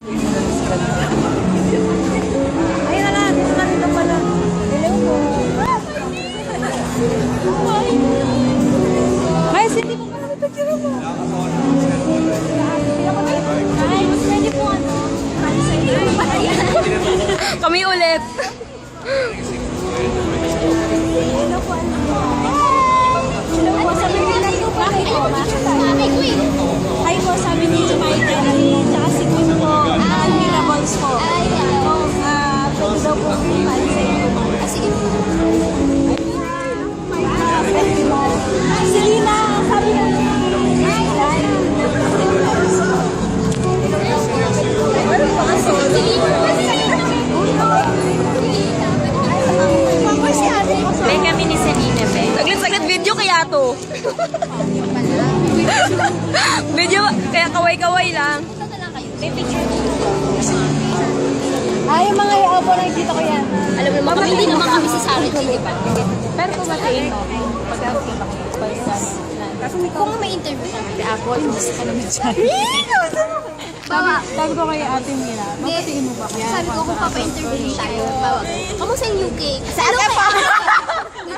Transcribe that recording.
Ayun na lang, dito na dito pala. Hello po. Ay, hindi mo pa namin pagkira mo. Ay, mas pwede po ano. Kami ulit. Hello po, ano po. Hello po, sabi nila ito. Bakit po? Bakit Queen? Hi po, sabi ni Spider. Tsaka si Queen po. Admirables po. Ay, ano. Pwede daw po kumain sa inyo. Sige po. Si Lina, sabi na May kami ni Selena, be. Saglit-saglit video kaya to. Video, kaya kaway-kaway lang. may picture. Ay, yung mga yaw po nakikita ko yan. Alam mo, naman, hindi naman kami si Sarah G, di ba? Pero pumatiin ko. Kung may interview naman, ako, yung gusto ka naman dyan. Sabi ko kay ate nila, mapatiin mo ba? Sabi ko, kung papa-interview tayo, kamusta yung UK? Sa ano